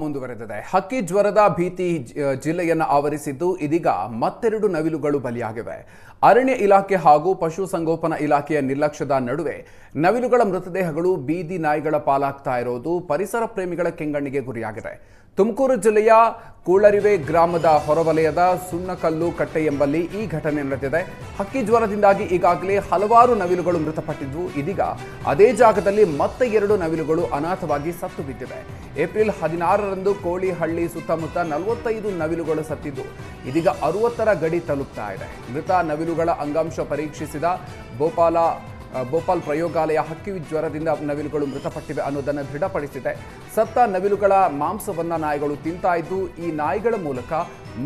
ಮುಂದುವರೆದಿದೆ. ಹಕ್ಕಿ ಜ್ವರದ ಭೀತಿ ಜಿಲ್ಲೆಯನ್ನು ಆವರಿಸಿದ್ದು ಇದೀಗ ಮತ್ತೆರಡು ನವಿಲುಗಳು ಬಲಿಯಾಗಿವೆ. ಅರಣ್ಯ ಇಲಾಖೆ ಹಾಗೂ ಪಶುಸಂಗೋಪನಾ ಇಲಾಖೆಯ ನಿರ್ಲಕ್ಷ್ಯದ ನಡುವೆ ನವಿಲುಗಳ ಮೃತದೇಹಗಳು ಬೀದಿ ನಾಯಿಗಳ ಪಾಲಾಗ್ತಾ ಇರೋದು ಪರಿಸರ ಪ್ರೇಮಿಗಳ ಕೆಂಗಣ್ಣಿಗೆ ಗುರಿಯಾಗಿದೆ. ತುಮಕೂರು ಜಿಲ್ಲೆಯ ಕೂಳರಿವೆ ಗ್ರಾಮದ ಹೊರವಲಯದ ಸುಣ್ಣಕಲ್ಲು ಕಟ್ಟೆ ಎಂಬಲ್ಲಿ ಈ ಘಟನೆ ನಡೆದಿದೆ. ಹಕ್ಕಿ ಜ್ವರದಿಂದಾಗಿ ಈಗಾಗಲೇ ಹಲವಾರು ನವಿಲುಗಳು ಮೃತಪಟ್ಟಿದ್ದು ಇದೀಗ ಅದೇ ಜಾಗದಲ್ಲಿ ಮತ್ತೆ ಎರಡು ನವಿಲುಗಳು ಅನಾಥವಾಗಿ ಸತ್ತು ಬಿದ್ದಿವೆ. ಏಪ್ರಿಲ್ 16ರಂದು ಕೋಳಿಹಳ್ಳಿ ಸುತ್ತಮುತ್ತ 45 ನವಿಲುಗಳು ಸತ್ತಿದ್ದು ಇದೀಗ 60ರ ಗಡಿ ತಲುಪ್ತಾ ಇದೆ. ಮೃತ ನವಿಲುಗಳ ಅಂಗಾಂಶ ಪರೀಕ್ಷಿಸಿದ ಭೋಪಾಲ್ ಪ್ರಯೋಗಾಲಯ ಹಕ್ಕಿ ಜ್ವರದಿಂದ ನವಿಲುಗಳು ಮೃತಪಟ್ಟಿವೆ ಅನ್ನೋದನ್ನು ದೃಢಪಡಿಸಿದೆ. ಸತ್ತ ನವಿಲುಗಳ ಮಾಂಸವನ್ನ ನಾಯಿಗಳು ತಿಂತಾ ಇದ್ದು ಈ ನಾಯಿಗಳ ಮೂಲಕ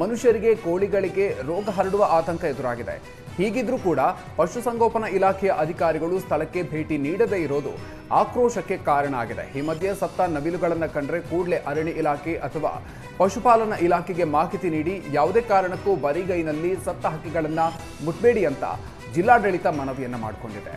ಮನುಷ್ಯರಿಗೆ ಕೋಳಿಗಳಿಗೆ ರೋಗ ಹರಡುವ ಆತಂಕ ಎದುರಾಗಿದೆ. ಹೀಗಿದ್ರೂ ಕೂಡ ಪಶುಸಂಗೋಪನಾ ಇಲಾಖೆಯ ಅಧಿಕಾರಿಗಳು ಸ್ಥಳಕ್ಕೆ ಭೇಟಿ ನೀಡದೇ ಇರೋದು ಆಕ್ರೋಶಕ್ಕೆ ಕಾರಣ ಆಗಿದೆ. ಈ ಮಧ್ಯೆ ಸತ್ತ ನವಿಲುಗಳನ್ನು ಕಂಡ್ರೆ ಕೂಡಲೇ ಅರಣ್ಯ ಇಲಾಖೆ ಅಥವಾ ಪಶುಪಾಲನಾ ಇಲಾಖೆಗೆ ಮಾಹಿತಿ ನೀಡಿ ಯಾವುದೇ ಕಾರಣಕ್ಕೂ ಬರಿಗೈನಲ್ಲಿ ಸತ್ತ ಹಕ್ಕಿಗಳನ್ನು ಮುಟ್ಬೇಡಿ ಅಂತ ಜಿಲ್ಲಾಡಳಿತ ಮನವಿಯನ್ನು ಮಾಡಿಕೊಂಡಿದೆ.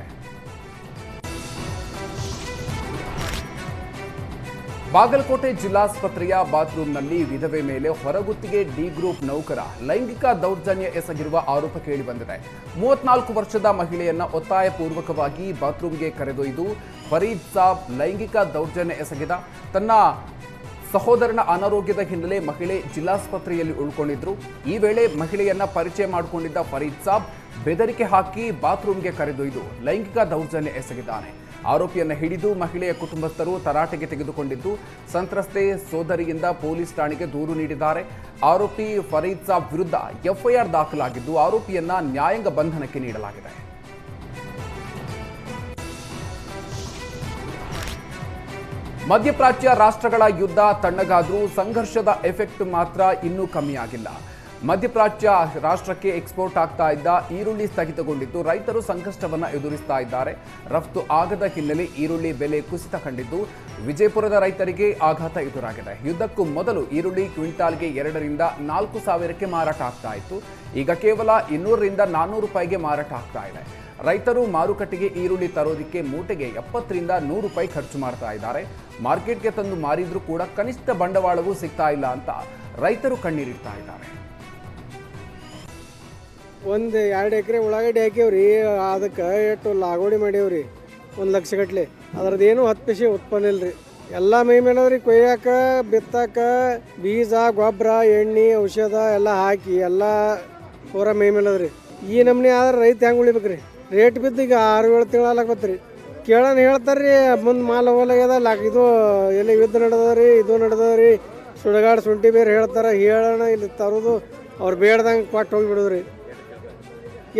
ಬಾಗಲಕೋಟೆ ಜಿಲ್ಲಾಸ್ಪತ್ರೆಯ ಬಾತ್ರೂಮ್ನಲ್ಲಿ ವಿಧವೆ ಮೇಲೆ ಹೊರಗುತ್ತಿಗೆ ಡಿ ಗ್ರೂಪ್ ನೌಕರ ಲೈಂಗಿಕ ದೌರ್ಜನ್ಯ ಎಸಗಿರುವ ಆರೋಪ ಕೇಳಿಬಂದಿದೆ. 34 ವರ್ಷದ ಮಹಿಳೆಯನ್ನ ಒತ್ತಾಯಪೂರ್ವಕವಾಗಿ ಬಾತ್ರೂಮ್ಗೆ ಕರೆದೊಯ್ದು ಫರೀದ್ ಸಾಬ್ ಲೈಂಗಿಕ ದೌರ್ಜನ್ಯ ಎಸಗಿದ. ತನ್ನ ಸಹೋದರನ ಅನಾರೋಗ್ಯದ ಹಿನ್ನೆಲೆ ಮಹಿಳೆ ಜಿಲ್ಲಾಸ್ಪತ್ರೆಯಲ್ಲಿ ಉಳ್ಕೊಂಡಿದ್ರು. ಈ ವೇಳೆ ಮಹಿಳೆಯನ್ನ ಪರಿಚಯ ಮಾಡಿಕೊಂಡಿದ್ದ ಫರೀದ್ ಸಾಬ್ ಬೆದರಿಕೆ ಹಾಕಿ ಬಾತ್ರೂಮ್ಗೆ ಕರೆದೊಯ್ದು ಲೈಂಗಿಕ ದೌರ್ಜನ್ಯ ಎಸಗಿದ್ದಾನೆ. ಆರೋಪಿಯನ್ನು ಹಿಡಿದು ಮಹಿಳೆಯ ಕುಟುಂಬಸ್ಥರು ತರಾಟೆಗೆ ತೆಗೆದುಕೊಂಡಿದ್ದು ಸಂತ್ರಸ್ತೆ ಸೋದರಿಯಿಂದ ಪೊಲೀಸ್ ಠಾಣೆಗೆ ದೂರು ನೀಡಿದ್ದಾರೆ. ಆರೋಪಿ ಫರೀದ್ ಸಾಬ್ ವಿರುದ್ಧ ಎಫ್ಐಆರ್ ದಾಖಲಾಗಿದ್ದು ಆರೋಪಿಯನ್ನ ನ್ಯಾಯಾಂಗ ಬಂಧನಕ್ಕೆ ನೀಡಲಾಗಿದೆ. ಮಧ್ಯಪ್ರಾಚ್ಯ ರಾಷ್ಟ್ರಗಳ ಯುದ್ಧ ತಣ್ಣಗಾದ್ರೂ ಸಂಘರ್ಷದ ಎಫೆಕ್ಟ್ ಮಾತ್ರ ಇನ್ನೂ ಕಮ್ಮಿಯಾಗಿಲ್ಲ. ಮಧ್ಯಪ್ರಾಚ್ಯ ರಾಷ್ಟ್ರಕ್ಕೆ ಎಕ್ಸ್ಪೋರ್ಟ್ ಆಗ್ತಾ ಇದ್ದ ಈರುಳ್ಳಿ ಸ್ಥಗಿತಗೊಂಡಿದ್ದು ರೈತರು ಸಂಕಷ್ಟವನ್ನು ಎದುರಿಸ್ತಾ ಇದ್ದಾರೆ. ರಫ್ತು ಆಗದ ಹಿನ್ನೆಲೆ ಈರುಳ್ಳಿ ಬೆಲೆ ಕುಸಿತ ಕಂಡಿದ್ದು ವಿಜಯಪುರದ ರೈತರಿಗೆ ಆಘಾತ ಎದುರಾಗಿದೆ. ಯುದ್ಧಕ್ಕೂ ಮೊದಲು ಈರುಳ್ಳಿ ಕ್ವಿಂಟಾಲ್ಗೆ 2 ರಿಂದ 4 ಸಾವಿರಕ್ಕೆ ಮಾರಾಟ ಆಗ್ತಾ ಇತ್ತು. ಈಗ ಕೇವಲ 200 ರಿಂದ 400 ರೂಪಾಯಿಗೆ ಮಾರಾಟ ಆಗ್ತಾ ಇದೆ. ರೈತರು ಮಾರುಕಟ್ಟೆಗೆ ಈರುಳ್ಳಿ ತರೋದಕ್ಕೆ ಮೂಟೆಗೆ 70 ರಿಂದ 100 ರೂಪಾಯಿ ಖರ್ಚು ಮಾಡ್ತಾ ಇದ್ದಾರೆ. ಮಾರ್ಕೆಟ್ಗೆ ತಂದು ಮಾರಿದ್ರೂ ಕೂಡ ಕನಿಷ್ಠ ಬಂಡವಾಳವೂ ಸಿಗ್ತಾ ಇಲ್ಲ ಅಂತ ರೈತರು ಕಣ್ಣೀರಿಡ್ತಾ ಇದ್ದಾರೆ. 1-2 ಎಕರೆ ಉಳ್ಳಾಗಡ್ಡಿ ಹಾಕ್ಯವ್ರಿ, ಅದಕ್ಕೆ ಎಷ್ಟು ಲಾಗೋಡಿ ಮಾಡ್ಯವ್ರಿ 1 ಲಕ್ಷ ಗಟ್ಲೆ. ಅದ್ರದ್ದೇನು 10 ಪೈಸೆ ಉತ್ಪನ್ನ ಇಲ್ರಿ. ಎಲ್ಲ ಮೈ ಮೇಲವ್ರಿ, ಕೊಯ್ಯಾಕ ಬಿತ್ತಾಕ ಬೀಜ ಗೊಬ್ಬರ ಎಣ್ಣೆ ಔಷಧ ಎಲ್ಲ ಹಾಕಿ ಎಲ್ಲ ಪೂರ ಮೈ ಮೇಲದ್ರಿ. ಈ ನಮ್ನಿ ಆದ್ರೆ ರೈತ ಹೆಂಗೆ ಉಳಿಬೇಕ್ರಿ? ರೇಟ್ ಬಿದ್ದು ಈಗ 6-7 ತಿಂಗಳಾಗತ್ರಿ. ಕೇಳೋಣ ಹೇಳ್ತಾರ್ರಿ ಮುಂದೆ ಮಾಲ್ ಹೋಗ್ಲಾಗ್ಯದ, ಇದು ಎಲ್ಲಿ ಯುದ್ಧ ನಡೆದವ್ರಿ, ಇದು ನಡೆದವ್ರಿ, ಸುಡಗಾಡು ಶುಂಠಿ ಬೇರೆ ಹೇಳ್ತಾರೆ. ಹೇಳೋಣ ಇಲ್ಲಿ ತರೋದು ಅವ್ರು ಬೇಡ್ದಂಗೆ ಕೊಟ್ಟು ಹೋಗಿಬಿಡೋದ್ರಿ.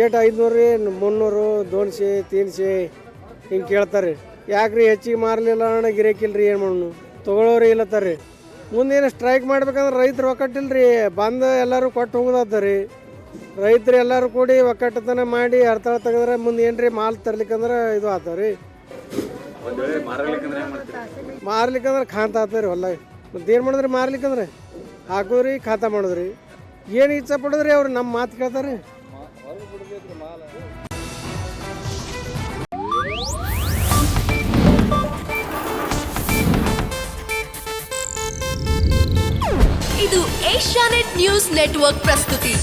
ಏಟು 500 ರೀ, 300, 200, 300 ಹಿಂಗೆ ಕೇಳ್ತಾರೆ. ಯಾಕ್ರಿ ಹೆಚ್ಚಿಗೆ ಮಾರಲಿಲ್ಲ ಅಣ್ಣ, ಗಿರೇಕಿಲ್ರಿ, ಏನು ಮಾಡೋಣ ತೊಗೊಳೋರಿ ಇಲ್ಲತ್ತಾರ್ರಿ. ಮುಂದೇನು ಸ್ಟ್ರೈಕ್ ಮಾಡ್ಬೇಕಂದ್ರೆ ರೈತರು ಒಕ್ಕಟ್ಟಿಲ್ರಿ, ಬಂದು ಎಲ್ಲರೂ ಕೊಟ್ಟು ಹೋಗೋದತ್ತರಿ. ರೈತರು ಎಲ್ಲರೂ ಕೂಡಿ ಒಕ್ಕಟ್ಟತನ ಮಾಡಿ ಹರ್ತಾಳ ತೆಗೆದ್ರೆ ಮುಂದೆ ಏನ್ರಿ ಮಾಲ್ ತರ್ಲಿಕ್ಕಂದ್ರೆ ಇದು ಆತಾವ್ರಿ. ಮಾರ್ಲಿಕ್ಕಂದ್ರೆ ಖಾತ ಆತಾವ್ರಿ ಹೊಲ. ಮತ್ತೆ ಏನು ಮಾಡಿದ್ರಿ? ಮಾರ್ಲಿಕ್ಕಂದ್ರೆ ಹಾಕೋದ್ರಿ, ಖಾತಾ ಮಾಡೋದ್ರಿ. ಏನು ಇಚ್ಛೆ ಪಡೋದ್ರಿ ಅವ್ರು ನಮ್ಮ ಮಾತು ಕೇಳ್ತಾರೆ. ಇದು ಏಷ್ಯಾನೆಟ್ ನ್ಯೂಸ್ ನೆಟ್ವರ್ಕ್ ಪ್ರಸ್ತುತಿ.